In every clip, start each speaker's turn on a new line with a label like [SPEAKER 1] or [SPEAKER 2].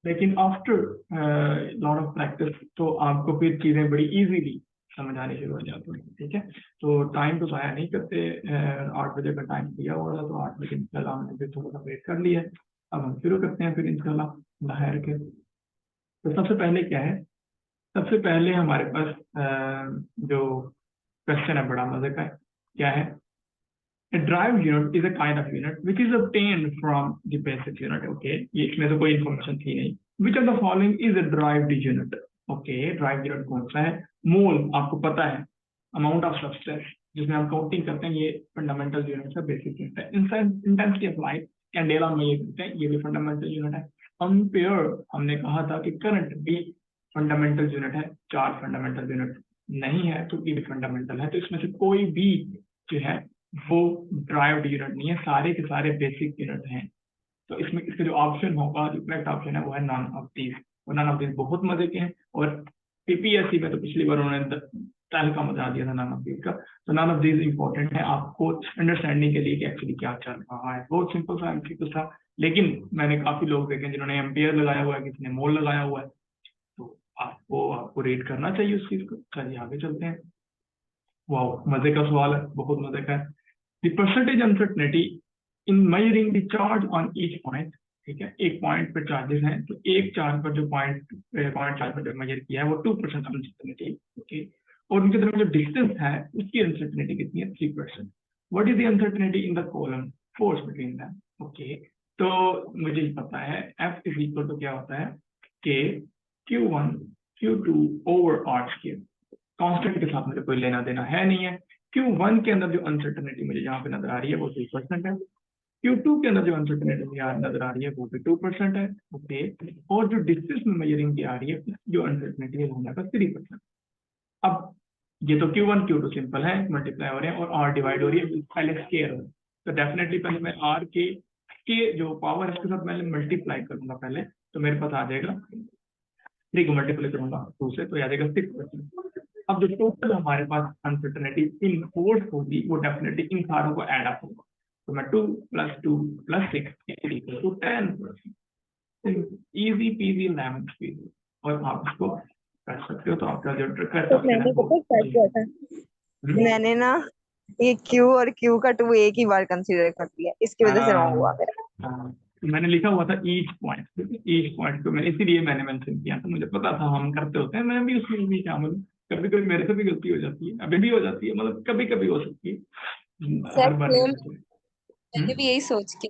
[SPEAKER 1] लेकिन after lot of practice तो आपको फिर चीजें बड़ी इजीली समझ आनी शुरू हो जाती है। ठीक है, तो टाइम तो ज़ाया नहीं करते। 8 बजे का टाइम दिया हुआ था, तो 8 बजे इंशाल्लाह हमने फिर थोड़ा सा वेट कर लिया है। अब हम शुरू करते हैं फिर इंशाल्लाह बाहर के। तो सबसे पहले क्या है, सबसे पहले हमारे पास जो क्वेश्चन है बड़ा मजे का है। क्या है? A derived unit is a kind of unit which is obtained from the basic unit. Okay, ये इसमें तो कोई इंफॉर्मेशन थी नहीं। Which of the following is a derived unit? Okay, derived unit कौन सा है? मोल आपको पता है, अमाउंट ऑफ सब्सटेंस जिसमें हम काउंटिंग करते हैं, ये फंडामेंटल यूनिट है, बेसिक यूनिट है। इंटेंसिटी ऑफ लाइट कैंडेला में ये करते हैं, ये भी फंडामेंटल यूनिट है। अम्पेयर हमने कहा था कि करंट भी फंडामेंटल यूनिट है, चार फंडामेंटल यूनिट नहीं है तो ये भी फंडामेंटल है। तो इसमें से कोई भी जो है वो ड्राइव्ड यूनिट नहीं है, सारे के सारे बेसिक यूनिट हैं। तो इसमें इसका जो ऑप्शन होगा, जो करेक्ट ऑप्शन है वो है नॉन ऑफ दीज। और नॉन ऑफ दीज बहुत मजे के हैं, और पीपीएससी में तो पिछली बार उन्होंने तहल का मजा दिया था नॉन ऑफ दीज का। तो नॉन ऑफ दीज इंपॉर्टेंट है आपको अंडरस्टैंडिंग के लिए कि एक्चुअली क्या चल रहा है। बहुत सिंपल सा एमसीक्यू था, लेकिन मैंने काफी लोग देखे जिन्होंने एम्पियर लगाया हुआ है, किसी ने मोल लगाया हुआ है। तो आपको रेट करना चाहिए उस चीज को। चलिए आगे चलते हैं। वाह, मजे का सवाल है, बहुत मजे का है। The percentage uncertainty in measuring the charge on each point। ठीक है, एक पॉइंट पे चार्जेस हैं, तो एक चार्ज पर जो पॉइंट चार्ज पर जो मेजर किया है वो 2% अनसर्टेनिटी। ओके, और उनके तरफ जो डिस्टेंस है उसकी अनसर्टेनिटी कितनी है? 3%। What is the uncertainty in the column force between them? Okay, तो मुझे पता है F इज इक्वल टू क्या होता है, K Q1 Q2 over R square. Constant के साथ मुझे कोई लेना देना है नहीं है। Q1 के अंदर जो अनसर्टेनिटी मुझे यहाँ पे नजर आ रही है वो 2% है। Q2 के अंदर जो अनसर्टेनिटी मुझे नजर आ रही है वो भी 2% है। ओके, और जो डिस्टेंस में मेजरिंग की आ रही है जो अनसर्टेनिटी है वो होगा 3%। अब ये तो Q1 Q2 सिंपल है, मल्टीप्लाई हो रहे हैं और R डिवाइड हो रही है, पहले स्केयर हो रहा है। तो डेफिनेटली पहले मैं R के जो पावर है उसके साथ मैंने मल्टीप्लाई करूंगा पहले, तो मेरे पास आ जाएगा 3 को मल्टीप्लाई करूंगा 2 से, तो आ जाएगा 6%। अब जो टोटल हमारे पास अनसर्टेनिटी इन फोर्स होगी वो डेफिनेटली इन सारों को ऐड अप होगा। तो मैं 2 + 2 + 6 इक्वल टू 10%। इजी पीजी लेमन पीजी। और आप इसको कर सकते हो, तो आपका जो कर
[SPEAKER 2] तो
[SPEAKER 1] सकते हैं
[SPEAKER 2] मैंने
[SPEAKER 1] वो
[SPEAKER 2] पता क्या किया था, मैंने ना ये Q और Q का 2 एक ही बार कंसीडर कर लिया, इसकी वजह से रॉन्ग हुआ मेरा।
[SPEAKER 1] मैंने लिखा हुआ था ईच पॉइंट को, मैंने इसीलिए मैंने मेंशन किया था, मुझे पता था हम करते होते हैं, मैं भी उसमें भी शामिल हूँ। कभी कभी मेरे से भी गलती हो जाती है, अभी भी हो जाती है, मतलब कभी कभी हो सकती है,
[SPEAKER 2] सर
[SPEAKER 1] हर बार नहीं
[SPEAKER 2] सेम,
[SPEAKER 1] होती है।
[SPEAKER 2] मैंने भी यही सोच के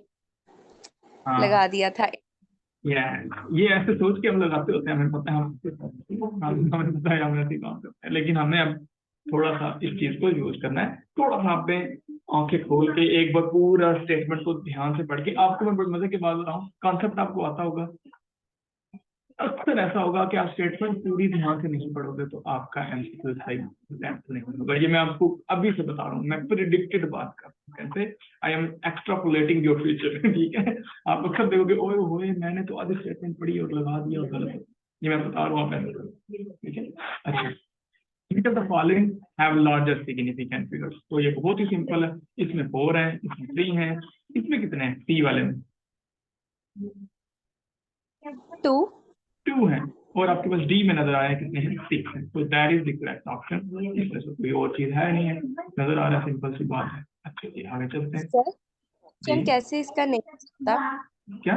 [SPEAKER 1] हाँ,
[SPEAKER 2] लगा दिया था।
[SPEAKER 1] ये ऐसे सोच के हम लगाते होते हैं, हमें पता है हमें पता है हम ऐसे काम करते हैं, लेकिन हमें अब थोड़ा सा इस चीज को यूज करना है। थोड़ा सा आपने आंखें खोल के एक बार पूरा स्टेटमेंट को ध्यान से पढ़ के, आपको मैं बड़े मजे के बाद बताऊं, कॉन्सेप्ट आपको आता होगा। अक्सर ऐसा होगा कि आप स्टेटमेंट पूरी ध्यान से नहीं पढ़ोगे तो आपका एमसीक्यू सही अटेम्प्ट नहीं होगा। ये मैं आपको अभी से बता रहा हूँ, मैं प्रिडिक्टेड बात कर रहा हूँ, कैसे I am extrapolating your future. ठीक है, आप अक्सर देखोगे ओए होए मैंने तो आधी स्टेटमेंट पढ़ी और लगा दिया और गलत है। ये मैं बता रहा हूँ, आप ऐसे करो। ठीक है, अच्छा, which of the following have larger significant figures? तो ये बहुत ही सिंपल है, इसमें 4 है, इसमें 3 है, इसमें कितने हैं? सी वाले में
[SPEAKER 2] 2।
[SPEAKER 1] 2 है, और आपके पास डी में नजर आया है कितने हैं? 6 है। तो that is the correct option. इसमें से कोई और चीज है नहीं है, नजर आ रहा है, सिंपल सी बात है। अच्छा जी, आगे चलते हैं
[SPEAKER 2] सर
[SPEAKER 1] जी।
[SPEAKER 2] ऑप्शन कैसे इसका नहीं हो सकता,
[SPEAKER 1] क्या?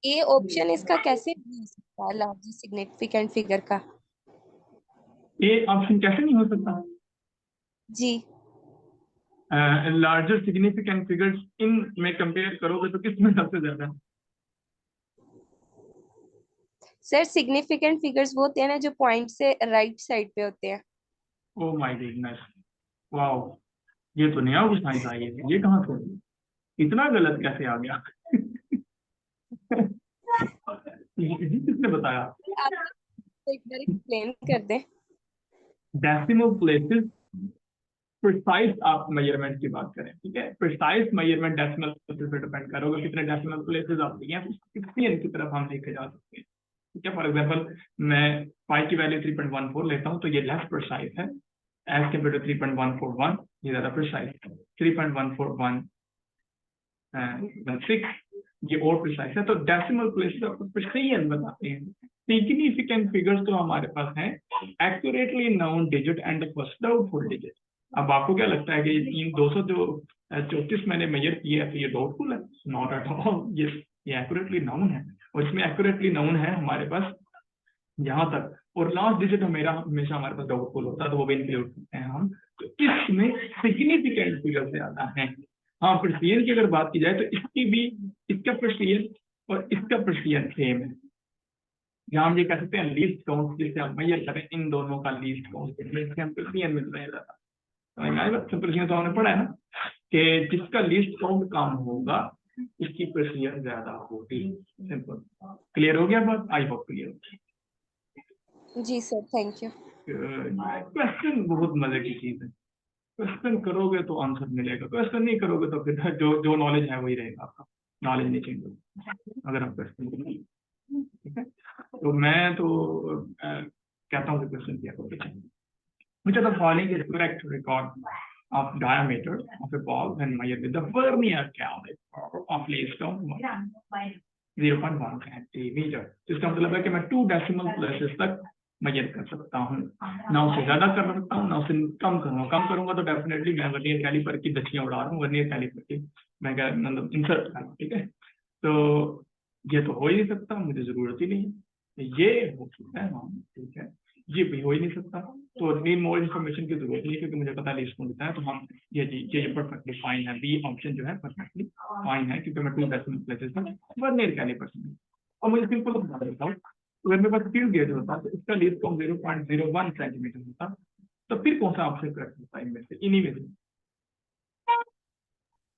[SPEAKER 2] ये ऑप्शन इसका कैसे नहीं हो सकता लार्जेस्ट सिग्निफिकेंट फिगर का?
[SPEAKER 1] ये ऑप्शन कैसे नहीं हो सकता?
[SPEAKER 2] जी
[SPEAKER 1] लार्जर सिग्निफिकेंट फिगर्स इन में कंपेयर करोगे तो किसमें सबसे ज्यादा है?
[SPEAKER 2] सर, सिग्निफिकेंट फिगर्स वो होते हैं ना जो पॉइंट से राइट साइड पे होते हैं।
[SPEAKER 1] ओ माय गॉडनेस, वाओ, ये तो नया कुछ साइंस आई है, ये कहाँ से? इतना गलत कैसे आ गया? ये किसने बताया?
[SPEAKER 2] आप एक बार एक्सप्लेन कर दें।
[SPEAKER 1] डेसिमल प्लेसेस, प्रिसाइज आप मेजरमेंट की बात करें, ठीक है, प्रिसाइज मेजरमेंट डेसिमल प्लेसेस पे डिपेंड करोगे, कितने डेसिमल प्लेसेस आप लिए हैं, कितनी की तरफ हम लेके जा सकते हैं। ठीक है, फॉर एग्जांपल मैं पाई की वैल्यू 3.14 लेता हूँ, तो ये लेस प्रिसाइज है एज कम्पेयर टू 3.141, ये ज्यादा प्रिसाइज है। 3.141 6 ये और प्रिसाइज है। तो डेसिमल प्लेसेस आपको प्रिसीजन बताते हैं। सिग्निफिकेंट फिगर्स तो हमारे पास हैं, accurately noun digit and first doubtful digit. अब आपको क्या लगता है कि ये 200 जो 34 मैंने मेजर किया है तो ये डाउटफुल है? नॉट एट ऑल, ये एक्यूरेटली नाउन है। और इसमें एक्यूरेटली नाउन है हमारे पास यहाँ तक, और लास्ट डिजिट मेरा हमेशा हमारे पास डाउटफुल होता है, तो वो भी इंक्लूड करते हैं हम। तो इसमें सिग्निफिकेंट फिगर ज्यादा है। हाँ, प्रिसीजन की अगर बात की जाए तो इसकी भी, इसका प्रिसीजन और इसका प्रिसीजन सेम है। यहाँ हम ये कह सकते हैं लीस्ट काउंट, जिससे हम मेजर करें इन दोनों का लीस्ट काउंट, इससे हम प्रिसीजन मिल रहे हैं। प्रिसीजन तो हमने पढ़ा है ना कि जिसका लीस्ट काउंट कम होगा इसकी प्रिसीजन ज्यादा होगी। सिंपल। क्लियर हो गया बात? आई होप क्लियर हो गया।
[SPEAKER 2] जी सर, थैंक यू।
[SPEAKER 1] क्वेश्चन बहुत मजे की चीज है। क्वेश्चन करोगे तो आंसर मिलेगा, क्वेश्चन नहीं करोगे तो फिर जो जो नॉलेज है वही रहेगा आपका, नॉलेज नहीं चेंज होगा अगर आप क्वेश्चन करोगे। ठीक है, तो मैं तो कहता हूँ कि क्वेश्चन किया करो। Which of the following is correct record of diameter of a ball when measured with the vernier caliper of least count 0.1 centimeter? तो इसका मतलब है कि मैं 2 डेसिमल प्लेसेस तक मेजर कर सकता हूँ, ना उससे ज्यादा कर सकता हूँ ना उससे कम करूंगा। कम करूंगा तो डेफिनेटली मैं वर्नियर कैलिपर की दछियां उड़ा रहा हूँ, वर्नियर कैलिपर की मैं मतलब इंसर्ट कर रहा हूँ। ठीक है, तो ये तो हो ही नहीं सकता, मुझे जरूरत ही नहीं है। ये हो सकता है, हाँ ठीक है, ये भी हो ही नहीं सकता, तो नीड मोर इन्फॉर्मेशन की जरूरत नहीं, क्योंकि मुझे पता है लिस्ट होता है। तो हम ये परफेक्टली फाइन है, बी ऑप्शन जो है परफेक्टली फाइन है, क्योंकि मैं 2 डेसिमल प्लेसेस में वर्नियर कैलिपर से। और मुझे सिंपल बता देता हूँ, अगर मेरे पास स्क्रू गेज होता तो इसका लीस्ट काउंट 0.01 सेंटीमीटर होता, तो फिर कौन सा ऑप्शन करेक्ट होता इनमें से, इन्हीं में से?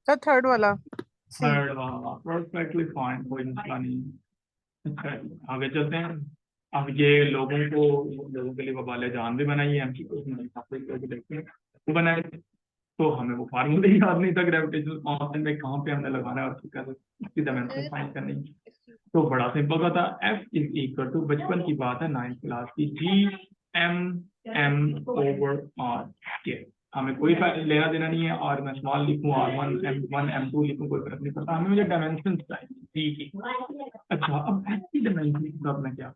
[SPEAKER 2] तो थर्ड वाला सी।
[SPEAKER 1] थर्ड वाला परफेक्टली फाइन, कोई मसला नहीं। अच्छा, आगे चलते हैं। अब ये लोगों के लिए वबाले जान भी बनाई है हमकी, देखते हैं वो बनाए थे। तो हमें वो फार्मूला ही याद नहीं था ग्रेविटेशनल कांस्टेंट में कहाँ पे हमने लगाना है और कैसे इसकी डायमेंशन फाइंड करनी है। तो बड़ा सिंपल सा था, F इज इक्वल टू, बचपन की बात है 9th क्लास की, G(m)(m)/r²। हमें कोई लेना देना नहीं है, और मैं स्मॉल लिखूं R1 M1 M2 लिखूं कोई फर्क नहीं पड़ता, हमें मुझे डायमेंशन चाहिए जी की। अच्छा, अब F की डायमेंशन का मैं क्या,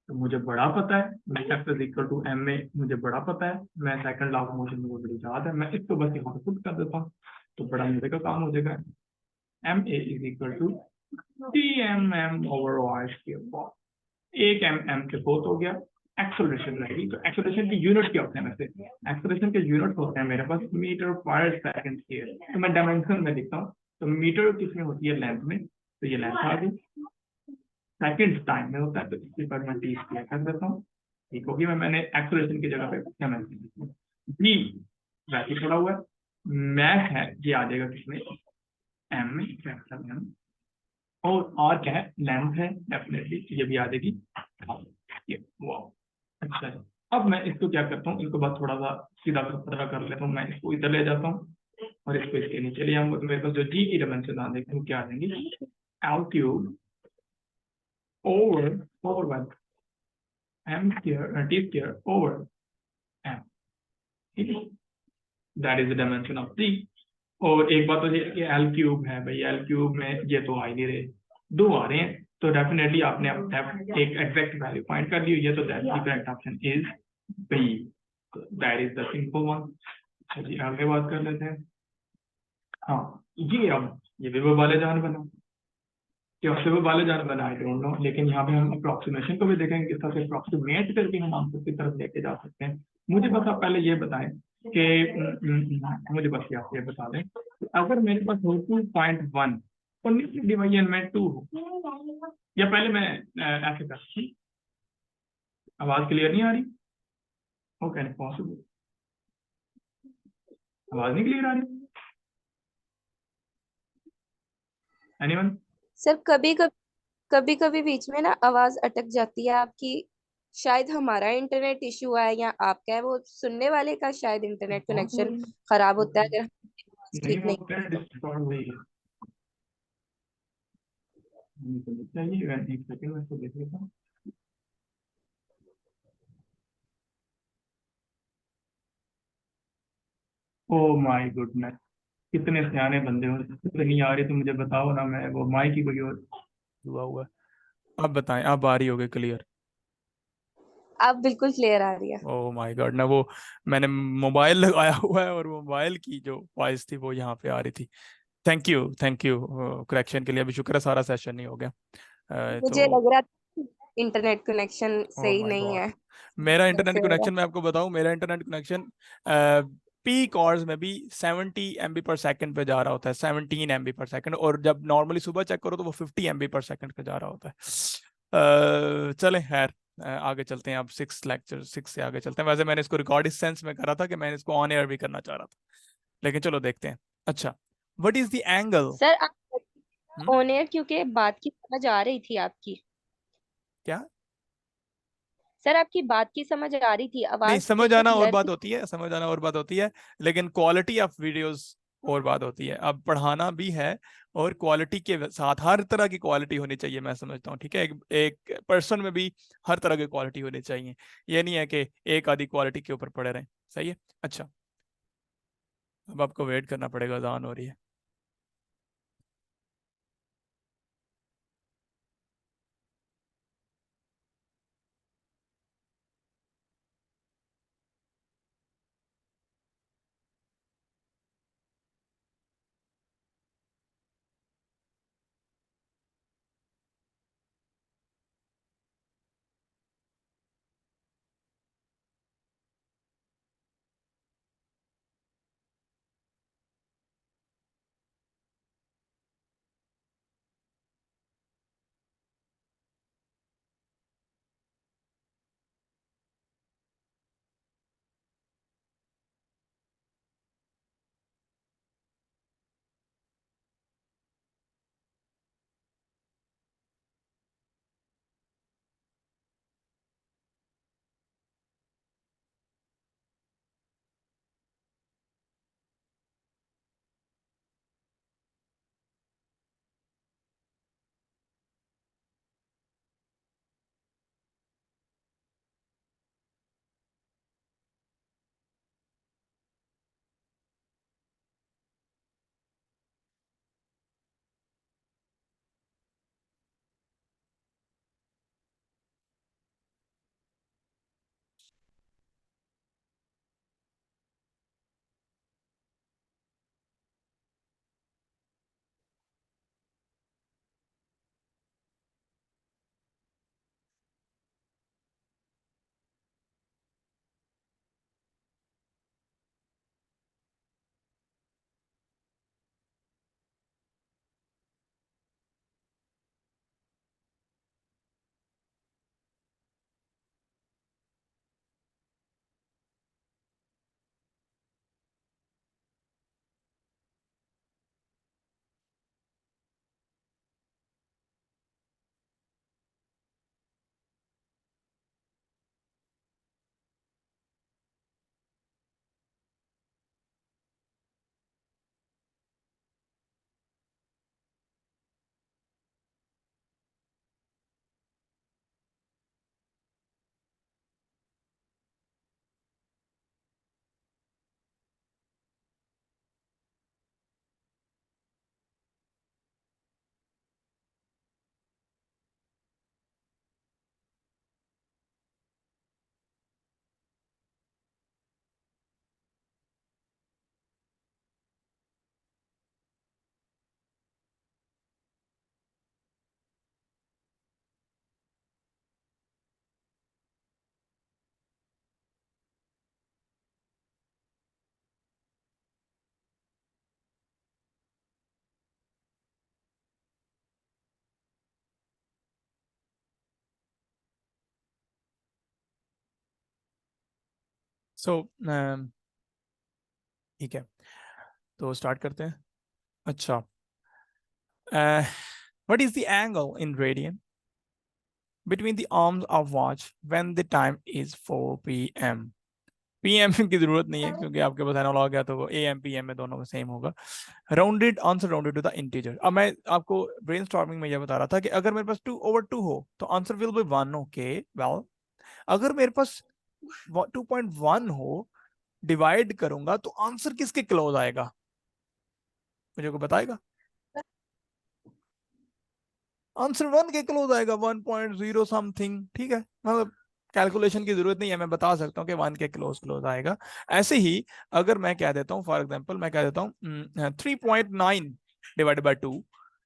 [SPEAKER 1] तो मुझे बड़ा पता है, मुझे F is equal to M में मुझे बड़ा पता है, मैं सेकंड लॉ ऑफ मोशन में बड़ी याद है, मैं इसको बस यहाँ पे पुट कर देता हूँ तो बड़ा मजे का काम हो जाएगा। MA is equal to TMM/r²। एक एम के फोर्थ हो गया। एक्सेलरेशन रहेगी, तो एक्सेलरेशन की यूनिट क्या होते हैं? वैसे एक्सेलरेशन के यूनिट होते हैं मेरे पास मीटर पर सेकंड स्क्वायर, तो मैं डायमेंशन में लिखता हूँ, तो मीटर किसमें होती है? लेंथ में, तो ये लेंथ आ गई। सेकंड टाइम में होता है, तो इसके बाद मैं टी स्क्वायर कर देता हूँ। ठीक होगी, मैंने एक्सेलरेशन की जगह पे डायमेंशन भी वैसे ही पड़ा हुआ है। मैथ है, ये आ जाएगा किसमें? एम में, कैपिटल एम। और आर क्या है? लेंथ है, डेफिनेटली ये भी आ जाएगी। ये वाओ, अच्छा है। अब मैं इसको क्या करता हूँ, इनको बात थोड़ा सा सीधा पता कर लेता हूँ, मैं इसको इधर ले जाता हूँ और इसको इसके नीचे ले आऊंगा, तो मेरे पास जो जी की डायमेंशन आ जाएगी वो क्या आ जाएंगी? L cube over 4 M square T square over M. ठीक है, that is the dimension of T. और एक बात तो ये कि एल क्यूब है भाई, एल क्यूब में ये तो आ ही नहीं रहे, 2 आ रहे हैं, तो डेफिनेटली आपने एक एग्जैक्ट वैल्यू फाइंड कर ली हुई है, तो that the correct option is B, that is the simple one. अच्छा जी, आगे बात कर लेते हैं। हाँ, ये अब ये भी वाले जान बना, क्या उससे वो वाले जान बना, आई डोंट नो, लेकिन यहाँ पे हम अप्रोक्सीमेशन को भी देखेंगे, किस तरह से अप्रोक्सीमेट करके हम आंसर की तरफ लेके जा सकते हैं। मुझे बस आप पहले ये बताएं कि मुझे बस आप ये बता दें, अगर मेरे पास हो 2.1 और डिवीजन में 2 हो, या पहले मैं ऐसे करता हूँ, आवाज क्लियर नहीं आ रही? ओके, पॉसिबल, आवाज नहीं क्लियर आ रही? एनीवन?
[SPEAKER 2] सर कभी कभी बीच में ना आवाज अटक जाती है आपकी। शायद हमारा इंटरनेट इशू है या आपका है, वो सुनने वाले का शायद इंटरनेट कनेक्शन खराब होता है अगर हम आवाज
[SPEAKER 1] नहीं
[SPEAKER 2] ठीक नहीं
[SPEAKER 1] होता है,
[SPEAKER 2] करते तो।
[SPEAKER 1] डिस्टॉर्ट हुई है। चाहिए एक सेकंड में इसको देख लेता हूँ। ओ माय गुडनेस, कितने सियाने बंदे हो, तो नहीं आ रही तो मुझे बताओ ना, मैं वो माइक की कोई और हुआ हुआ है। अब बताएं, अब आ रही होगी क्लियर?
[SPEAKER 2] आप बिल्कुल क्लियर आ रही है।
[SPEAKER 1] ओह माय गॉड ना, वो मैंने मोबाइल लगाया हुआ है और मोबाइल की जो वॉइस थी वो यहाँ पे आ रही थी। Thank you, thank you correction के लिए। अभी शुक्र है सारा सेशन नहीं हो गया।
[SPEAKER 2] मुझे
[SPEAKER 1] तो
[SPEAKER 2] लग रहा था इंटरनेट कनेक्शन
[SPEAKER 1] ओह
[SPEAKER 2] सही
[SPEAKER 1] माय
[SPEAKER 2] नहीं
[SPEAKER 1] गॉड,
[SPEAKER 2] है,
[SPEAKER 1] मेरा इंटरनेट
[SPEAKER 2] कैसे होगा।
[SPEAKER 1] कनेक्शन मैं आपको बताऊं, मेरा इंटरनेट कनेक्शन पीक आवर्स में भी 70 MB पर सेकंड पे जा रहा होता है, 17 MB पर सेकंड, और जब नॉर्मली सुबह चेक करो तो वो 50 MB पर सेकंड पे जा रहा होता है। चलें खैर, आगे चलते हैं। अब 6 से आगे चलते हैं। वैसे मैंने इसको रिकॉर्ड इस सेंस में करा था कि मैंने इसको ऑन एयर भी करना चाह रहा था, लेकिन चलो देखते हैं। अच्छा, what is the angle?
[SPEAKER 2] Sir आप ऑन एयर, क्योंकि बात की समझ आ रही थी आपकी।
[SPEAKER 1] क्या?
[SPEAKER 2] सर आपकी बात की समझ आ रही थी,
[SPEAKER 1] नहीं,
[SPEAKER 2] आवाज
[SPEAKER 1] समझ
[SPEAKER 2] बिल्कुल
[SPEAKER 1] आना और
[SPEAKER 2] क्लियर
[SPEAKER 1] बात
[SPEAKER 2] थी।
[SPEAKER 1] होती है, समझ आना और बात होती है, लेकिन क्वालिटी ऑफ वीडियोस और बात होती है। अब पढ़ाना भी है, और क्वालिटी के साथ हर तरह की क्वालिटी होनी चाहिए, मैं समझता हूँ। ठीक है, एक पर्सन में भी हर तरह की क्वालिटी होनी चाहिए। ये नहीं है कि एक आधी क्वालिटी के ऊपर पड़े रहें। सही है। अच्छा, अब आपको वेट करना पड़ेगा, अजान हो रही है। सो ठीक है, तो स्टार्ट करते हैं। अच्छा, what is the angle in radian between the arms of watch when the time is 4 p.m. PM की जरूरत नहीं है, क्योंकि आपके पास एनालॉग है, तो वो एएम पीएम में दोनों में सेम होगा। Rounded answer, rounded to the integer. अब मैं आपको ब्रेनस्टॉर्मिंग में ये बता रहा था कि अगर मेरे पास 2/2 हो तो answer will be 1। Okay, well, अगर मेरे पास 2.1 हो, डिवाइड करूंगा तो आंसर किसके क्लोज आएगा?
[SPEAKER 3] मुझे को बताएगा? आंसर 1 के क्लोज आएगा, 1.0 समथिंग, ठीक है, मतलब कैलकुलेशन की जरूरत नहीं है, मैं बता सकता हूँ कि 1 के क्लोज क्लोज आएगा। ऐसे ही अगर मैं कह देता हूँ, फॉर एग्जांपल मैं कह देता हूँ 3.9 डिवाइडेड बाय 2,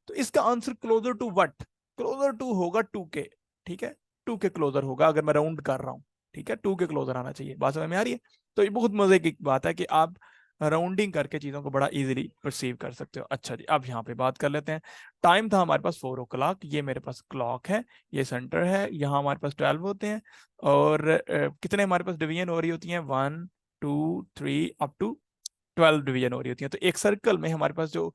[SPEAKER 3] तो इसका answer closer to what, closer to होगा 2 के, ठीक है, 2 के क्लोजर होगा अगर मैं राउंड कर रहा हूँ, ठीक है, 2 के क्लोजर आना चाहिए। बात समझ में आ रही है? तो ये बहुत मजे की बात है कि आप राउंडिंग करके चीजों को बड़ा इजीली परसीव कर सकते हो। अच्छा जी, अब यहाँ पे बात कर लेते हैं। टाइम था हमारे पास 4 o'clock, ये मेरे पास क्लॉक है, ये सेंटर है, यहाँ हमारे पास 12 होते हैं, और कितने हमारे पास डिवीजन हो रही होती हैं, 1 2 3 अप टू 12 डिवीजन हो रही होती हैं। तो एक सर्कल में हमारे पास जो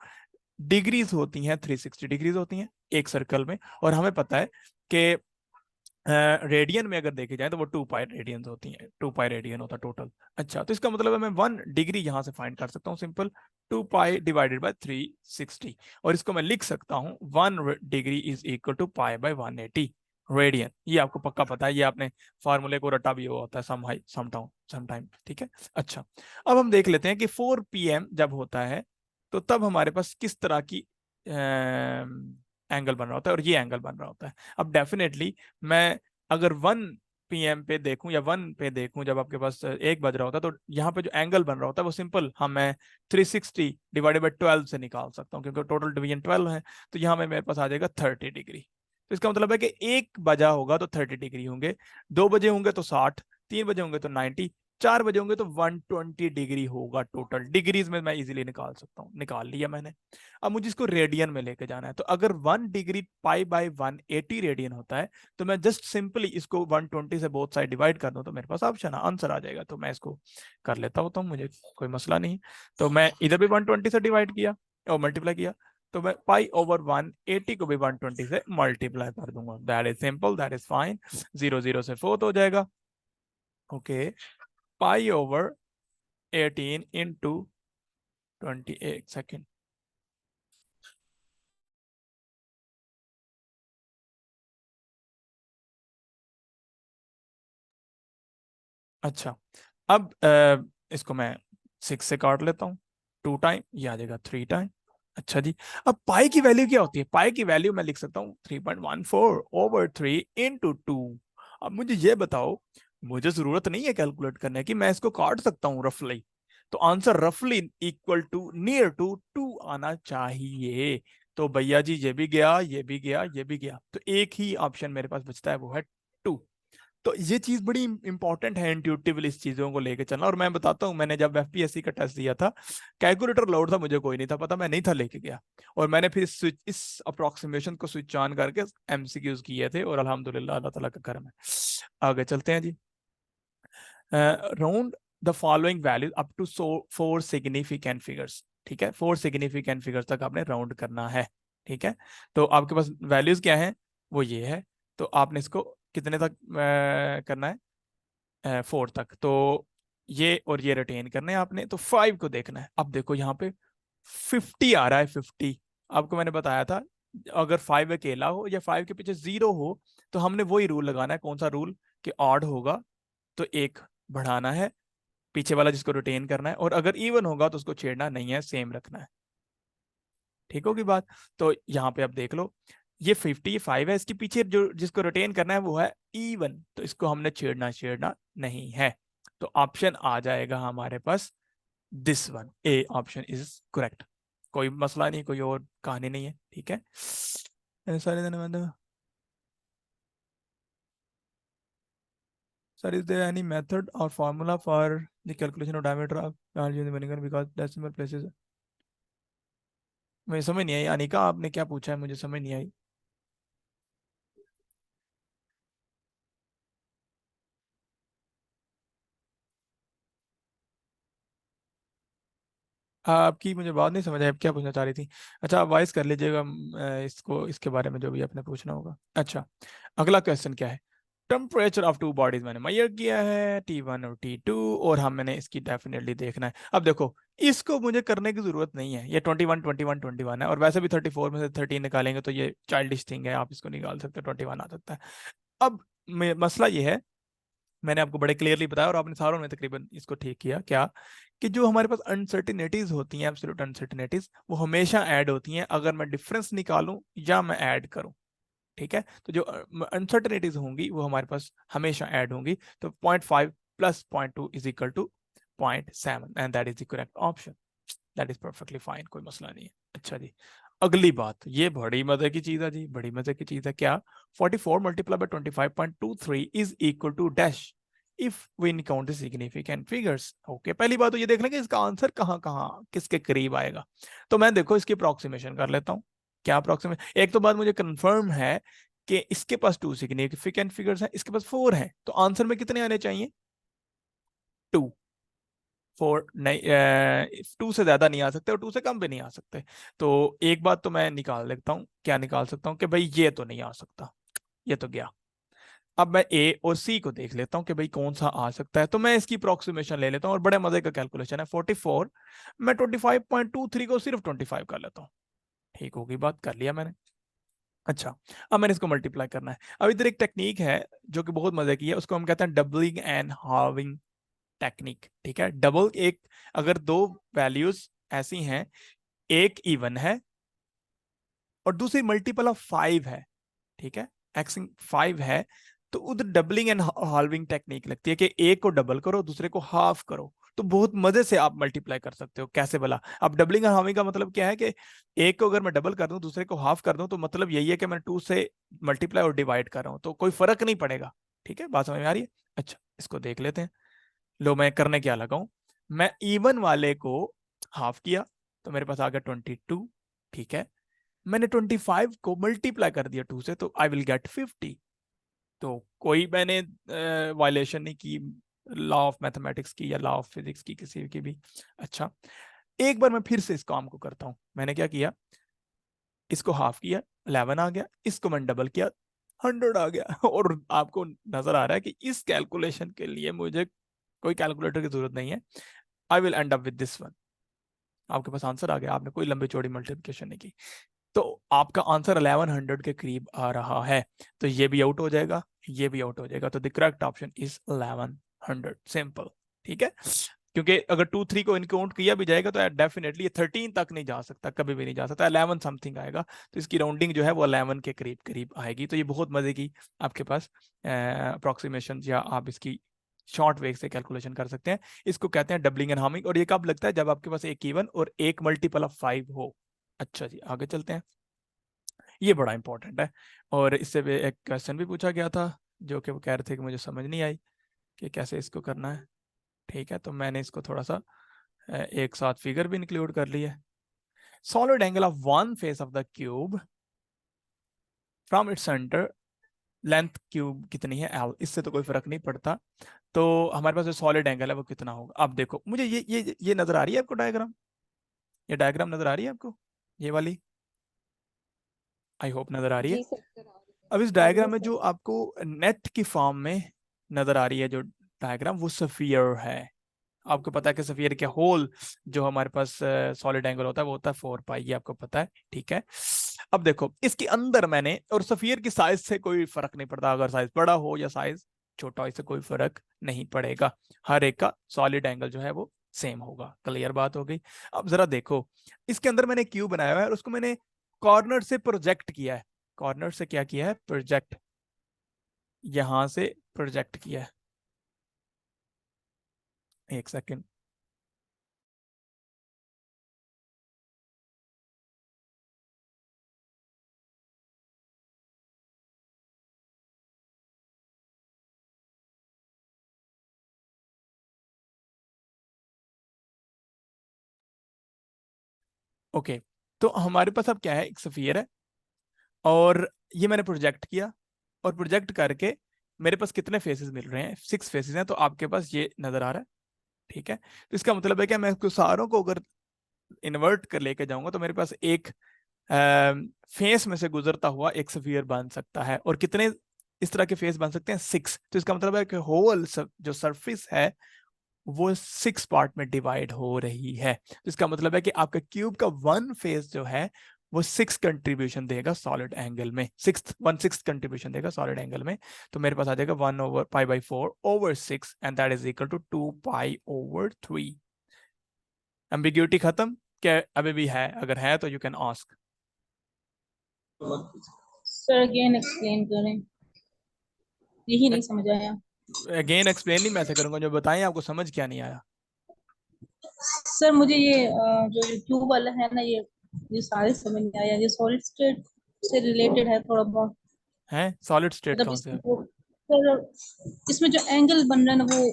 [SPEAKER 3] डिग्रीज होती हैं 360 डिग्रीज होती हैं एक सर्कल में, और हमें पता है कि रेडियन में अगर देखे जाए तो वो 2 पाई रेडियन होती हैं, 2 पाई रेडियन होता है टोटल। अच्छा, तो इसका मतलब है मैं 1 डिग्री यहां से फाइंड कर सकता हूँ, सिंपल 2 पाई डिवाइडेड बाय 360, और इसको मैं लिख सकता हूँ 1 degree is equal to pi by 180 radian. ये आपको पक्का पता है, ये आपने फार्मूले को रटा भी हुआ होता है सम टाइम, ठीक है। अच्छा, अब हम देख लेते हैं कि 4 PM जब होता है तो तब हमारे पास किस तरह की एंगल बन रहा होता है, और ये एंगल बन रहा होता है। अब डेफिनेटली मैं अगर 1 PM पे देखूं या 1 पे देखूं जब आपके पास 1 बज रहा होता है, तो यहाँ पे जो एंगल बन रहा होता है वो सिंपल मैं 360 डिवाइडेड बाई 12 से निकाल सकता हूँ, क्योंकि टोटल डिवीजन 12 है, तो यहाँ में मेरे पास आ जाएगा 30 डिग्री। तो इसका मतलब है कि 1 बजा होगा तो 30 डिग्री होंगे, 2 बजे होंगे तो 60, 3 बजे होंगे तो 90, 4 बजे होंगे तो 120 डिग्री होगा। टोटल डिग्रीज में मैं इजीली निकाल सकता हूँ, निकाल लिया मैंने। अब मुझे इसको रेडियन में लेके जाना है, तो अगर 1 डिग्री पाई बाय 180 रेडियन होता है, तो मैं जस्ट सिंपली इसको 120 से बोथ साइड डिवाइड कर दूं तो मेरे पास ऑप्शन आंसर आ जाएगा। तो मैं इसको कर लेता हूँ, तो मुझे कोई मसला नहीं। तो मैं इधर भी 120 से डिवाइड किया और मल्टीप्लाई किया, तो मैं पाई ओवर 180 को भी 120 से मल्टीप्लाई कर दूंगा। That is simple, that is fine. 0 0 से 4 हो जाएगा। Okay, pi over 18 into 28 second. अच्छा, अब इसको मैं 6 से काट लेता हूँ, 2 टाइम, ये आ जाएगा 3 टाइम। अच्छा जी, अब पाई की वैल्यू क्या होती है? पाई की वैल्यू मैं लिख सकता हूँ 3.14 ओवर 3 इंटू 2। अब मुझे ये बताओ, मुझे जरूरत नहीं है कैलकुलेट करने की, मैं इसको काट सकता हूँ रफली, तो आंसर रफली इक्वल टू नियर टू 2 आना चाहिए। तो भैया जी ये भी गया, ये भी गया, ये भी गया, तो एक ही ऑप्शन मेरे पास बचता है, वो है 2। तो ये चीज बड़ी इंपॉर्टेंट है इंट्यूटिवली इस चीजों को लेके चलना। और मैं बताता हूँ, मैंने जब एफपीएससी का टेस्ट दिया था, कैलकुलेटर लोड था, मुझे कोई नहीं था पता, मैं नहीं था लेके गया, और मैंने फिर इस अप्रोक्सीमेशन को स्विच ऑन करके एमसीक्यूज किए थे, और अल्हम्दुलिल्लाह अल्लाह ताला का करम है। आगे चलते हैं जी। Round the following values up to 4 significant figures, ठीक है, 4 सिग्निफिकेंट फिगर्स तक आपने राउंड करना है, ठीक है। तो आपके पास वैल्यूज क्या है, वो ये है, तो आपने इसको कितने तक करना है, 4 तक, तो ये और ये रिटेन करने हैं आपने, तो 5 को देखना है। अब देखो यहाँ पे 50 आ रहा है, 50, आपको मैंने बताया था अगर 5 अकेला हो या 5 के पीछे 0 हो, तो हमने वही रूल लगाना है। कौन सा रूल? कि ऑड होगा तो एक बढ़ाना है पीछे वाला जिसको रिटेन करना है, और अगर इवन होगा तो उसको छेड़ना नहीं है, सेम रखना है। ठीक होगी बात? तो यहाँ पे आप देख लो, ये 55 है, इसके पीछे जो जिसको रिटेन करना है वो है इवन, तो इसको हमने छेड़ना छेड़ना नहीं है। तो ऑप्शन आ जाएगा हमारे पास this one, A option is correct. कोई मसला नहीं, कोई और कहानी नहीं है, ठीक है। Sir, is there any method or formula for the calculation of diameter of large unit vinegar because decimal places? मुझे समझ नहीं आई अनिका, आपने क्या पूछा है, मुझे समझ नहीं आई। आपकी मुझे बात नहीं समझ आई, आप क्या पूछना चाह रही थी? अच्छा, आप वॉइस कर लीजिएगा इसको, इसके बारे में जो भी आपने पूछना होगा। अच्छा, अगला क्वेश्चन क्या है? टेम्परेचर ऑफ 2 बॉडीज मैंने मेजर किया है, T1 और T2, और हम मैंने इसकी डेफिनेटली देखना है। अब देखो, इसको मुझे करने की जरूरत नहीं है, ये 21 21 21 है, और वैसे भी 34 में से 13 निकालेंगे तो ये चाइल्डिश थिंग है, आप इसको निकाल सकते हो, 21 आ सकता है। अब मसला ये है, मैंने आपको बड़े क्लियरली बताया और आपने सारों ने तकरीबन इसको ठीक किया, क्या कि जो हमारे पास अनसर्टिनिटीज होती हैं, एब्सोल्यूट अनसर्टिनिटीज, वो हमेशा ऐड होती हैं अगर मैं डिफरेंस निकालूं या मैं ऐड करूं। ठीक है, तो जो अनसर्टेनिटीज होंगी वो हमारे पास हमेशा ऐड होंगी। तो 0.5 plus 0.2 is equal to 0.7 and that is the correct option. That is perfectly fine, कोई मसला नहीं है। अच्छा जी, अगली बात, ये बड़ी मजे की चीज है जी, बड़ी मजे की चीज है। क्या? 44 multiply by 25.23 is equal to dash if we count the significant figures. Okay, पहली बात तो ये देख लेंगे इसका आंसर कहाँ कहाँ किसके करीब आएगा। तो मैं देखो इसकी अप्रोक्सीमेशन कर लेता हूँ। क्या अप्रोक्सीमेशन? एक तो बात मुझे कंफर्म है कि इसके पास 2 सिग्निफिकेंट फिगर्स हैं, इसके पास 4 हैं, तो आंसर में कितने आने चाहिए? 2। 4 नहीं, 2 से ज्यादा नहीं आ सकते और 2 से कम भी नहीं आ सकते। तो एक बात तो मैं निकाल लेता हूँ, क्या निकाल सकता हूँ कि भाई ये तो नहीं आ सकता, ये तो गया। अब मैं ए और सी को देख लेता हूँ कि भाई कौन सा आ सकता है। तो मैं इसकी अप्रोक्सीमेशन ले लेता हूँ और बड़े मजे का कैलकुलेशन है। 44 मैं 25.23 को सिर्फ 25 कर लेता हूँ। ठीक होगी बात, कर लिया मैंने। अच्छा, अब मैंने इसको मल्टीप्लाई करना है। अब इधर एक टेक्निक है जो कि बहुत मजे की है, उसको हम कहते हैं डबलिंग एंड हार्विंग टेक्निक। ठीक है, डबल, एक अगर दो वैल्यूज ऐसी हैं, एक इवन है और दूसरी मल्टीपल ऑफ 5 है, ठीक है, एक्स 5 है, तो उधर डबलिंग एंड हार्विंग टेक्निक लगती है कि एक को डबल करो दूसरे को हाफ करो, तो बहुत मजे से आप मल्टीप्लाई कर सकते हो। कैसे भला? अब डबलिंग एंड हार्विंग का मतलब क्या है कि एक को अगर मैं डबल कर दूं दूसरे को हाफ कर दूं, तो मतलब यही है कि मैं 2 से मल्टीप्लाई और डिवाइड कर रहा हूं, तो कोई फर्क नहीं पड़ेगा। ठीक है, बात समझ में आ रही है? अच्छा, इसको देख लेते हैं। लो, मैं करने क्या लगा हूं, मैं इवन वाले को हाफ किया तो मेरे पास आ गया 22। ठीक है, मैंने 25 को मल्टीप्लाई कर दिया 2 से, तो आई विल गेट 50। तो कोई मैंने वायलेशन नहीं की लॉ ऑफ मैथमेटिक्स की या लॉ ऑफ फिजिक्स की, किसी की भी। अच्छा, एक बार मैं फिर से इस काम को करता हूं। मैंने क्या किया, इसको हाफ किया 11 आ गया, इसको मैंने डबल किया 100 आ गया। और आपको नजर आ रहा है कि इस कैलकुलेशन के लिए मुझे कोई कैलकुलेटर की जरूरत नहीं है। I will and up with this one. आपके पास आंसर आ गया, आपने कोई लंबी चौड़ी मल्टीप्लिकेशन नहीं की, तो आपका आंसर 1100 के करीब आ रहा है। तो ये भी आउट हो जाएगा, ये भी आउट हो जाएगा, तो the correct option is 1100। Simple. ठीक है, क्योंकि अगर 2 3 को इनकाउंट किया भी जाएगा तो डेफिनेटली ये 13 तक नहीं जा सकता, कभी भी नहीं जा सकता, 11 समथिंग आएगा। तो इसकी राउंडिंग जो है वो 11 के करीब करीब आएगी। तो ये बहुत मजे की आपके पास अप्रोक्सीमेशन, या आप इसकी शॉर्ट वे से कैलकुलेशन कर सकते हैं। इसको कहते हैं डबलिंग एंड हार्मिंग, और ये कब लगता है? जब आपके पास एक इवन और एक मल्टीपल ऑफ 5 हो। अच्छा जी, आगे चलते हैं, ये बड़ा इंपॉर्टेंट है। और इससे भी एक क्वेश्चन भी पूछा गया था जो कि वो कह रहे थे कि मुझे समझ नहीं आई कि कैसे इसको करना है। ठीक है, तो मैंने इसको थोड़ा सा एक साथ फिगर भी इंक्लूड कर ली है। Solid angle of one face of the cube from its centre, length cube कितनी है L, इससे तो कोई फर्क नहीं पड़ता। तो हमारे पास जो सॉलिड एंगल है वो कितना होगा? अब देखो, मुझे ये नजर आ रही है आपको डायग्राम? ये डायग्राम नजर आ रही है आपको, ये वाली? आई होप नजर आ रही है।
[SPEAKER 2] जी सर।
[SPEAKER 3] अब इस
[SPEAKER 2] आ रही है
[SPEAKER 3] डायग्राम में
[SPEAKER 2] सर।
[SPEAKER 3] जो आपको नेट की फॉर्म में नजर आ रही है जो डायग्राम, वो सफियर है। आपको पता है कि सफियर के होल जो हमारे पास सॉलिड एंगल होता है वो होता है 4 पाई, ये आपको पता है। ठीक है, अब देखो इसके अंदर मैंने, और सफियर की साइज से कोई फर्क नहीं पड़ता, अगर साइज बड़ा हो या साइज छोटा हो, इससे कोई फर्क नहीं पड़ेगा। हर एक का सॉलिड एंगल जो है वो सेम होगा। क्लियर बात हो गई? अब जरा देखो, इसके अंदर मैंने क्यूब बनाया हुआ है और उसको मैंने कॉर्नर से प्रोजेक्ट किया है। कॉर्नर से क्या किया है? प्रोजेक्ट, यहां से प्रोजेक्ट किया है। एक सेकेंड, ओके। तो हमारे पास अब क्या है, एक सफियर है और ये मैंने प्रोजेक्ट किया, और प्रोजेक्ट करके मेरे पास कितने फेसेस मिल रहे हैं? 6 फेसेस हैं, तो आपके पास ये नजर आ रहा है। ठीक है, तो इसका मतलब है कि मैं इसको सारों को अगर इन्वर्ट कर लेके जाऊंगा तो मेरे पास एक फेस में से गुजरता हुआ एक सफियर बन सकता है। और कितने इस तरह के फेस बन सकते हैं? 6। तो इसका मतलब है कि होल जो सरफेस है वो 6 पार्ट में डिवाइड हो रही है। तो इसका मतलब है कि आपका क्यूब का वन फेस जो है वो 6 कंट्रीब्यूशन देगा सॉलिड एंगल में, 1/6 कंट्रीब्यूशन देगा सॉलिड एंगल में। तो मेरे पास आ जाएगा 1/π/4/6 and that is equal to 2π/3। Ambiguity खत्म क्या अभी भी है? अगर है तो you can ask.
[SPEAKER 4] Sir again explain करें, यही नहीं समझ आया।
[SPEAKER 3] अगेन एक्सप्लेन नहीं मैं ऐसे करूंगा, जो बताएं आपको समझ क्या नहीं आया।
[SPEAKER 4] सर मुझे ये जो ये क्यूब वाला है ना, ये सारे समझ में आया, ये सॉलिड स्टेट से रिलेटेड है थोड़ा बहुत।
[SPEAKER 3] है सॉलिड स्टेट
[SPEAKER 4] मतलब
[SPEAKER 3] कहाँ से है?
[SPEAKER 4] सर इसमें जो एंगल बन रहा है ना वो,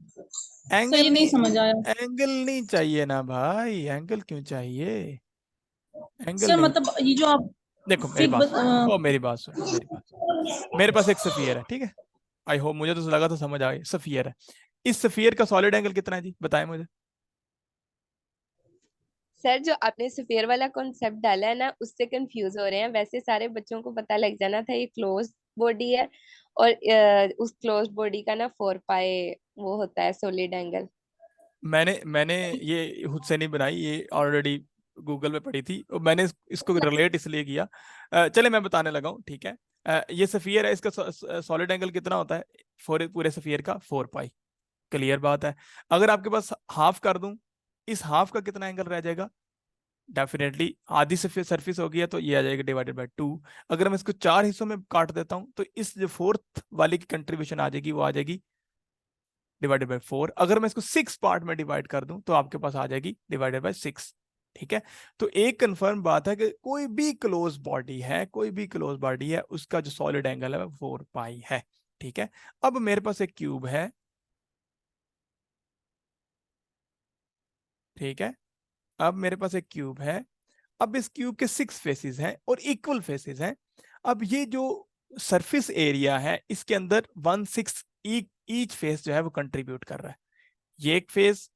[SPEAKER 4] सर
[SPEAKER 3] एंगल
[SPEAKER 4] ये नहीं
[SPEAKER 3] नहीं,
[SPEAKER 4] समझ आया।
[SPEAKER 3] एंगल नहीं चाहिए ना भाई, एंगल क्यों चाहिए? एंगल
[SPEAKER 4] सर
[SPEAKER 3] नहीं।
[SPEAKER 4] मतलब ये जो आप
[SPEAKER 3] देखो मेरी
[SPEAKER 4] फिग
[SPEAKER 3] बात सुनो, ओ मेरी बात सुनो, मेरी बात सुनो। मेरे पास एक सफियर है, ठीक है? आई होप, मुझे तो लगा था समझ आ गई। सफियर है, इस सफियर का सॉलिड एंगल कितना है जी, बताएं मुझे।
[SPEAKER 2] सर जो आपने स्फीयर वाला कॉन्सेप्ट डाला है ना, उससे कंफ्यूज हो रहे हैं। वैसे सारे बच्चों को पता लग जाना था ये क्लोज बॉडी है, और उस क्लोज बॉडी का ना 4 पाई वो होता है सॉलिड एंगल।
[SPEAKER 3] मैंने मैंने ये खुद से नहीं बनाई, ये ऑलरेडी गूगल पे पढ़ी थी, और मैंने इसको रिलेट इसलिए किया। चले मैं बताने लगा हूँ, ठीक है? ये सफियर है, इसका सॉलिड एंगल कितना होता है पूरे सफियर का? 4 पाई। क्लियर बात है। अगर आपके पास हाफ कर दूं, इस हाफ का कितना एंगल रह जाएगा? डेफिनेटली आधी सरफेस हो गई है तो ये आ जाएगा डिवाइडेड बाय 2। अगर मैं इसको 4 हिस्सों में काट देता हूं तो इस जो फोर्थ वाले की कंट्रीब्यूशन आ जाएगी, वो आ जाएगी डिवाइडेड बाय 4। अगर मैं इसको 6 पार्ट में डिवाइड कर दूं तो आपके पास आ जाएगी डिवाइडेड बाय 6। ठीक है? तो एक कंफर्म बात है कि कोई भी क्लोज बॉडी है, कोई भी क्लोज बॉडी है, उसका जो सॉलिड एंगल है वो 4 पाई है। ठीक है? अब मेरे पास एक क्यूब है, ठीक है? अब मेरे पास एक क्यूब है। अब इस क्यूब के 6 फेसेस हैं और इक्वल फेसेस हैं। अब ये जो सरफेस एरिया है, इसके अंदर 1/6 ईच फेस जो है वो कंट्रीब्यूट कर रहा है। ये एक फेस,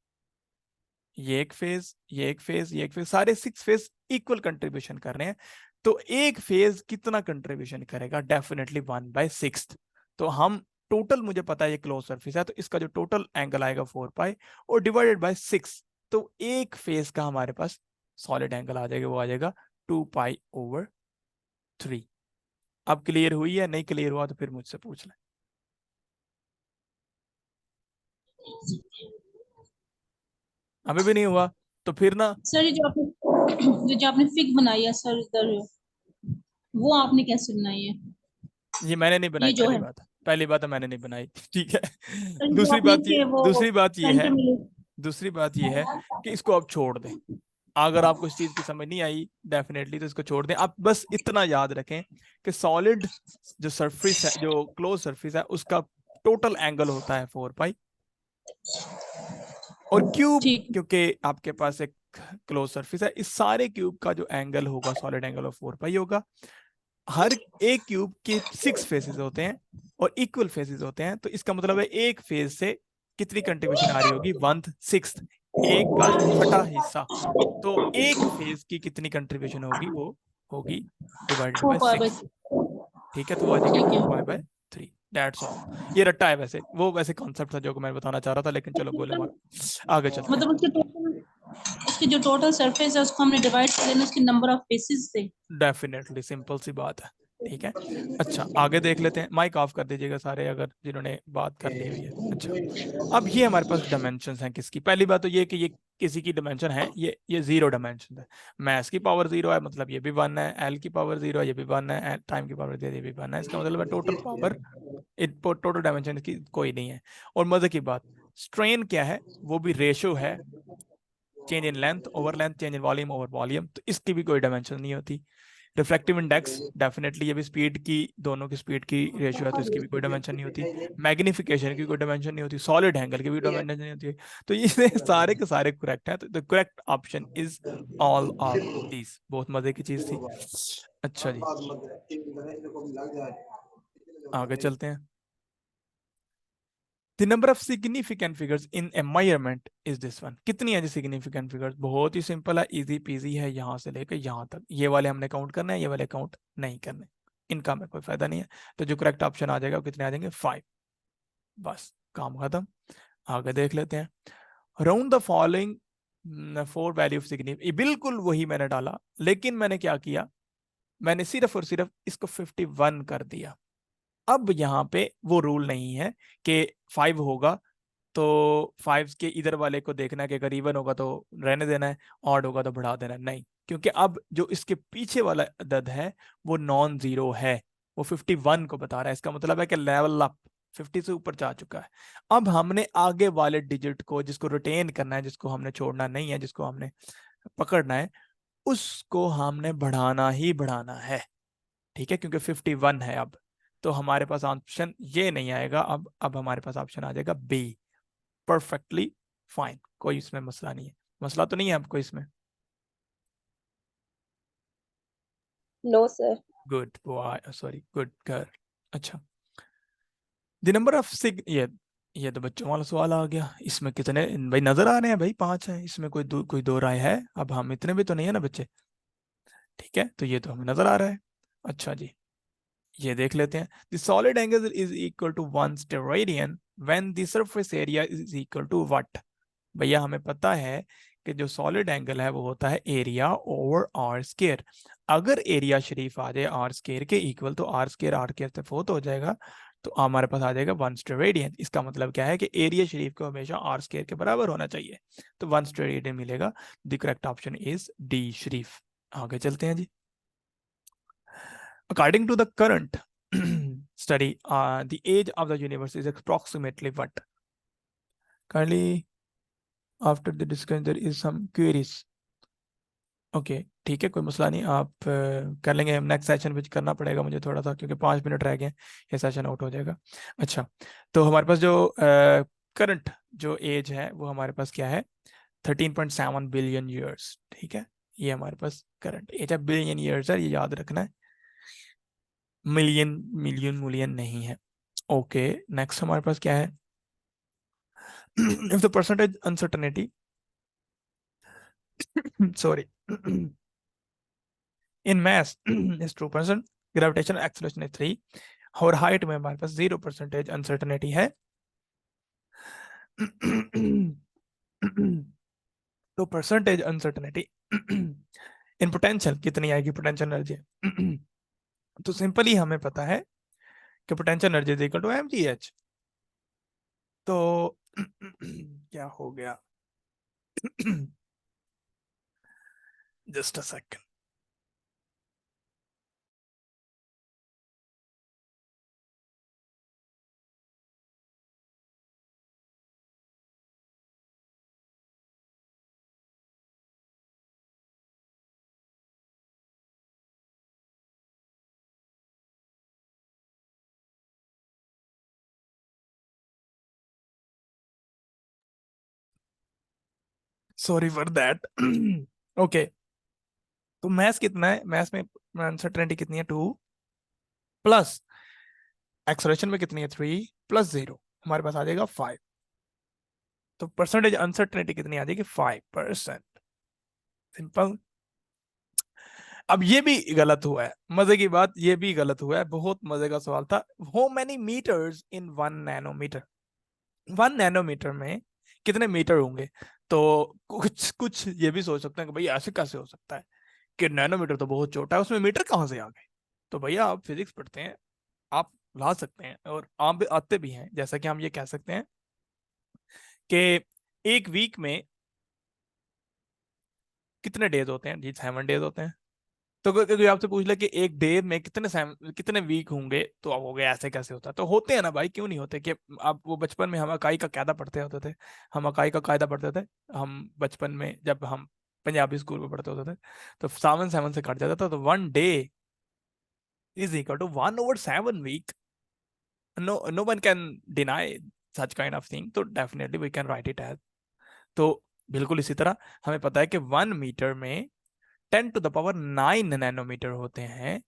[SPEAKER 3] ये एक फेस, ये एक फेस, ये एक फेस, सारे 6 फेस इक्वल कंट्रीब्यूशन कर रहे हैं। तो एक फेज कितना कंट्रीब्यूशन करेगा? डेफिनेटली 1/6। तो हम टोटल, मुझे पता है ये क्लोज सरफेस है, तो इसका जो टोटल एंगल आएगा 4 पाई और डिवाइडेड बाय 6। तो एक फेज का हमारे पास सॉलिड एंगल आ जाएगा, वो आ जाएगा 2 पाई/3। अब क्लियर हुई है? नहीं क्लियर हुआ तो फिर मुझसे पूछ लें। अभी भी नहीं हुआ तो फिर ना,
[SPEAKER 4] सर ये जो आपने फिग बनाई है सर इधर, वो आपने कैसे बनाई है?
[SPEAKER 3] ये मैंने नहीं बनाई,
[SPEAKER 4] ये जो
[SPEAKER 3] पहली
[SPEAKER 4] है
[SPEAKER 3] बात है, पहली बात है मैंने नहीं बनाई। ठीक है?
[SPEAKER 4] सर, जो
[SPEAKER 3] दूसरी
[SPEAKER 4] आपने
[SPEAKER 3] बात ये,
[SPEAKER 4] इसके वो
[SPEAKER 3] दूसरी बात ये है,
[SPEAKER 4] सेंटर में
[SPEAKER 3] दूसरी बात ये है कि इसको आप छोड़ दें। अगर आपको इस चीज की समझ नहीं आई डेफिनेटली तो इसको छोड़ दें। आप बस इतना याद रखें कि सॉलिड जो सरफेस है, जो क्लोज सरफेस है, उसका टोटल एंगल होता है 4 पाई। और क्यूब,
[SPEAKER 4] ठीक।
[SPEAKER 3] क्योंकि आपके पास एक क्लोज सरफेस है, इस सारे क्यूब का जो एंगल होगा, सॉलिड एंगल ऑफ 4 पाई होगा। हर एक क्यूब के 6 फेसेस होते हैं और इक्वल फेसेस होते हैं, तो इसका मतलब है एक फेज से कितनी कंट्रीब्यूशन आ रही होगी? 1/6, एक का छठा हिस्सा। तो एक फेज की कितनी कंट्रीब्यूशन होगी? वो होगी डिवाइडेड बाय 6। ठीक है? तो वो आ जाएगी
[SPEAKER 4] ठीक है।
[SPEAKER 3] 2 पाई/3। That's all. ये रट्टा है वैसे, वो वैसे कॉन्सेप्ट था जो मैं बताना चाह रहा था, लेकिन चलो बोले आगे चलते हैं।
[SPEAKER 4] मतलब उसके जो टोटल सरफेस है उसको हमने डिवाइड कर लेना उसके नंबर ऑफ फेसेस से।
[SPEAKER 3] डेफिनेटली सिंपल सी बात है। ठीक है? अच्छा आगे देख लेते हैं। माइक ऑफ कर दीजिएगा सारे, अगर जिन्होंने बात कर ली हुई है। अच्छा, अब ये हमारे पास डायमेंशंस हैं किसकी? पहली बात तो ये कि ये किसी की डायमेंशन है, ये 0 डायमेंशन है। मैथ की पावर 0 है, मतलब ये भी 1 है। एल की पावर 0 है, ये भी 1 है। टाइम की पावर 0 ये भी 1 है। इसका मतलब है टोटल पावर, टोटल डायमेंशन की कोई नहीं है। और मजे की बात, स्ट्रेन क्या है? वो भी रेशो है, change in length over length, change in volume over volume. तो इसकी भी कोई डायमेंशन नहीं होती। रिफ्रैक्टिव इंडेक्स, डेफिनेटली ये भी स्पीड की, दोनों की स्पीड की रेशियो है, तो इसकी भी कोई डायमेंशन नहीं होती। मैग्निफिकेशन की कोई डायमेंशन नहीं होती। सॉलिड एंगल की भी डायमेंशन नहीं होती। तो ये सारे के सारे करेक्ट हैं। तो the correct option is all of these. बहुत मजे की चीज थी। अच्छा जी, आगे चलते हैं। The number of significant figures in a measurement is this one. कितनी है जी significant figures? बहुत ही सिंपल है, इजी पीजी है, यहां से लेकर यहां तक। ये वाले हमने काउंट करने हैं, ये वाले काउंट नहीं करने, इनका में कोई फायदा नहीं है। तो जो करेक्ट ऑप्शन आ जाएगा वो कितने आ जाएंगे? 5। बस काम खत्म। आगे देख लेते हैं। Round the following 4 value of significance. बिल्कुल वही मैंने डाला, लेकिन मैंने क्या किया? मैंने सिर्फ और सिर्फ इसको 51 कर दिया। अब यहाँ पे वो रूल नहीं है कि 5 होगा तो 5 के इधर वाले को देखना है कि अगर इवन होगा तो रहने देना है, ऑड होगा तो बढ़ा देना है। नहीं, क्योंकि अब जो इसके पीछे वाला अदद है वो नॉन जीरो है, वो 51 को बता रहा है। इसका मतलब है कि लेवल अप 50 से ऊपर जा चुका है। अब हमने आगे वाले डिजिट को, जिसको रिटेन करना है, जिसको हमने छोड़ना नहीं है, जिसको हमने पकड़ना है, उसको हमने बढ़ाना ही बढ़ाना है। ठीक है, क्योंकि 51 है अब, तो हमारे पास ऑप्शन ये नहीं आएगा। अब हमारे पास ऑप्शन आ जाएगा बी। परफेक्टली फाइन, कोई इसमें मसला नहीं है। मसला तो नहीं है आपको इसमें?
[SPEAKER 2] No sir.
[SPEAKER 3] Good boy, sorry good girl. अच्छा, द नंबर ऑफ सिग, ये तो बच्चों वाला सवाल आ गया। इसमें कितने भाई नजर आ रहे हैं? भाई 5 है, इसमें कोई दो राय है? अब हम इतने भी तो नहीं है ना बच्चे। ठीक है, तो ये तो हमें नजर आ रहा है। अच्छा जी, ये देख लेते हैं। The solid angle is equal to 1 steradian when the surface area is equal to what? भैया हमें पता है कि जो सॉलिड एंगल है वो होता है एरिया ओवर आर स्क्वायर। अगर एरिया शरीफ आ जाए आर स्क्वायर के इक्वल, तो आर स्क्वायर से 4 हो जाएगा, तो हमारे पास आ जाएगा 1 स्टेरेडियन। इसका मतलब क्या है कि एरिया शरीफ को हमेशा आर स्क्वायर के बराबर होना चाहिए, तो 1 स्टेरेडियन मिलेगा। The correct option is D शरीफ। आगे चलते हैं जी। According to the current study, the age of the universe is approximately what? Currently, after the discussion, there is some queries. Okay ठीक है, कोई मसला नहीं, आप कर लेंगे। नेक्स्ट सेशन में करना पड़ेगा मुझे थोड़ा सा, क्योंकि 5 मिनट रह गए, ये सेशन आउट हो जाएगा। अच्छा, तो हमारे पास जो करंट जो एज है वो हमारे पास क्या है? 13.7 बिलियन ईयर्स। ठीक है, ये हमारे पास करंट एज है। बिलियन ईयर्स है, ये याद रखना है, मिलियन मिलियन मिलियन नहीं है। ओके, नेक्स्ट हमारे पास क्या है? if the percentage uncertainty sorry in mass is 2%, gravitational acceleration is 3, और height में हमारे पास 0% uncertainty है। तो परसेंटेज अनसर्टेनिटी इन पोटेंशियल कितनी आएगी? पोटेंशियल एनर्जी तो सिंपली हमें पता है कि potential energy is equal to mgh। तो क्या हो गया? Just a second. Sorry for that. Okay, तो मैथ्स कितना है? मैथ्स में अनसर्टेनिटी कितनी है? 2 प्लस एक्सेलरेशन में कितनी है? 3 प्लस 0, हमारे पास आ जाएगा 5। तो परसेंटेज अनसर्टेनिटी कितनी आ जाएगी? 5%। सिंपल। अब ये भी गलत हुआ है, मजे की बात, ये भी गलत हुआ है। बहुत मजे का सवाल था। How many metres in 1 nanometre? 1 nanometre में कितने मीटर होंगे? तो कुछ ये भी सोच सकते हैं कि भाई ऐसे कैसे हो सकता है कि नैनोमीटर तो बहुत छोटा है, उसमें मीटर कहाँ से आ गए? तो भैया आप फिजिक्स पढ़ते हैं, आप ला सकते हैं, और आप भी आते भी हैं। जैसा कि हम ये कह सकते हैं कि एक वीक में कितने डेज होते हैं जी? 7 डेज होते हैं। तो कोई आपसे पूछ ले कि एक डे में कितने वीक होंगे, तो अब हो गया ऐसे कैसे होता है? तो होते हैं ना भाई, क्यों नहीं होते? कि आप वो बचपन में हम इकाई का कायदा पढ़ते होते थे, हम इकाई का कायदा पढ़ते थे हम बचपन में, जब हम पंजाबी स्कूल में पढ़ते होते थे, तो 7 से कट जाता था, तो 1 day is equal to 1/7 week. no one can deny such kind of thing, तो definitely we can write it as। तो बिल्कुल इसी तरह हमें पता है कि 1 मीटर में 10⁹ नैनोमीटर होते हैं।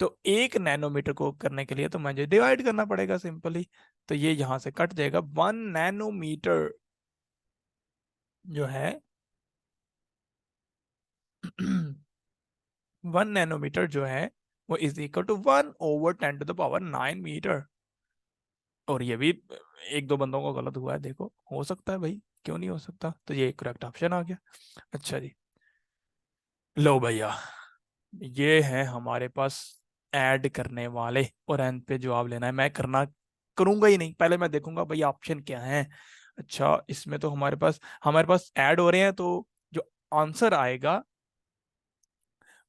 [SPEAKER 3] तो 1 नैनोमीटर को करने के लिए तो मुझे डिवाइड करना पड़ेगा सिंपली। तो ये यहां से कट जाएगा। 1 नैनोमीटर जो है 1 नैनोमीटर जो है वो इज इक्वल टू 1/10⁹ मीटर। और ये भी 1-2 बंदों को गलत हुआ है, देखो, हो सकता है भाई, क्यों नहीं हो सकता? तो ये करेक्ट ऑप्शन आ गया। अच्छा जी, लो भैया, ये है हमारे पास ऐड करने वाले, और एंड पे जवाब लेना है। मैं करूंगा ही नहीं, पहले मैं देखूंगा भाई ऑप्शन क्या है। अच्छा, इसमें तो हमारे पास ऐड हो रहे हैं, तो जो आंसर आएगा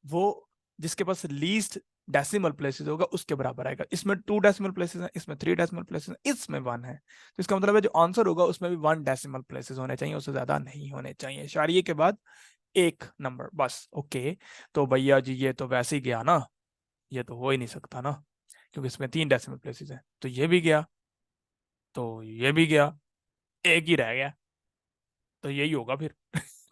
[SPEAKER 3] वो जिसके पास लीस्ट डेसिमल प्लेसेस होगा उसके बराबर आएगा। इसमें 2 डेसिमल प्लेसेस हैं, इसमें 3 डेसिमल प्लेसेस हैं, इसमें 1 है। तो इसका मतलब है जो आंसर होगा उसमें भी 1 डेसिमल प्लेसेस होने चाहिए, उससे ज्यादा नहीं होने चाहिए। इशारिये के बाद एक नंबर बस। ओके, तो भैया जी ये तो वैसे ही गया ना, ये तो हो ही नहीं सकता ना, क्योंकि इसमें 3 डेसिमल प्लेसेस हैं। तो ये भी गया, तो ये भी गया, एक ही रह गया, तो यही होगा फिर।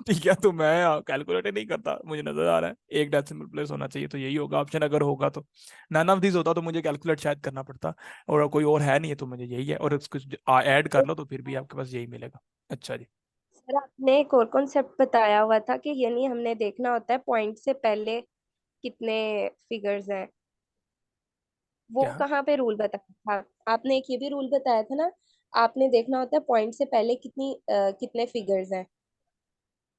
[SPEAKER 3] ठीक है, तो मैं कैलकुलेट नहीं करता, मुझे नजर आ रहा है एक डेसिमल प्लेस होना चाहिए, तो यही होगा ऑप्शन। अगर होगा तो नन ऑफ दिस होता तो मुझे कैलकुलेट शायद करना पड़ता, और कोई और है नहीं है, तो मुझे यही है। और उसको ऐड कर लो तो फिर भी आपके पास यही मिलेगा। अच्छा जी,
[SPEAKER 2] सर आपने एक और कॉन्सेप्ट बताया हुआ था कि यानी हमने देखना होता है पॉइंट से पहले कितने फिगर्स हैं, वो
[SPEAKER 3] क्या
[SPEAKER 2] कहाँ पे रूल बताया था आपने? एक ये भी रूल बताया था ना, आपने देखना होता है पॉइंट से पहले कितने फिगर्स हैं।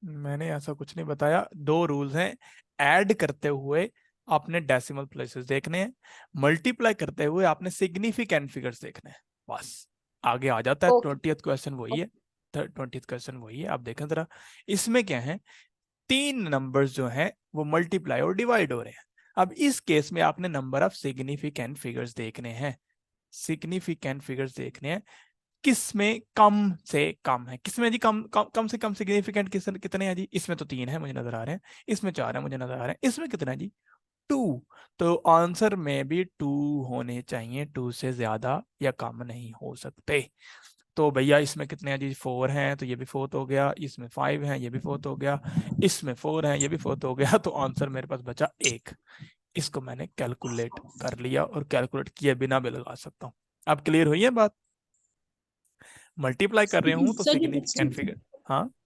[SPEAKER 3] मैंने ऐसा कुछ नहीं बताया। 2 रूल्स हैं, ऐड करते हुए आपने डेसिमल प्लेसेस देखने हैं, मल्टीप्लाई करते हुए आपने सिग्निफिकेंट फिगर्स देखने हैं, बस आगे आ जाता है।
[SPEAKER 2] ओके।
[SPEAKER 3] 20th क्वेश्चन वही है, 20th क्वेश्चन वही है। आप देखें जरा, इसमें क्या है, 3 नंबर्स जो हैं वो मल्टीप्लाई और डिवाइड हो रहे हैं। अब इस केस में आपने नंबर ऑफ सिग्निफिकेंट फिगर्स देखने हैं, सिग्निफिकेंट फिगर्स देखने हैं। किसमें कम से कम है, किसमें जी कम से कम सिग्निफिकेंट कितने हैं जी? इसमें तो 3 है मुझे नजर आ रहे हैं, इसमें 4 है मुझे नजर आ रहे हैं, इसमें कितना है जी? 2। तो आंसर में भी 2 होने चाहिए, 2 से ज्यादा या कम नहीं हो सकते। तो भैया इसमें कितने हैं जी? 4 हैं, तो ये भी 4 हो गया, इसमें 5 है, ये भी 4 हो गया, इसमें 4 है, ये भी 4 हो गया। तो आंसर मेरे पास बचा 1। इसको मैंने कैलकुलेट कर लिया, और कैलकुलेट किए बिना भी लगा सकता हूँ। अब क्लियर हुई है बात? मल्टीप्लाई कर रहे हूं तो
[SPEAKER 4] सर ये
[SPEAKER 3] सिग्निफिकेंट फिगर। हाँ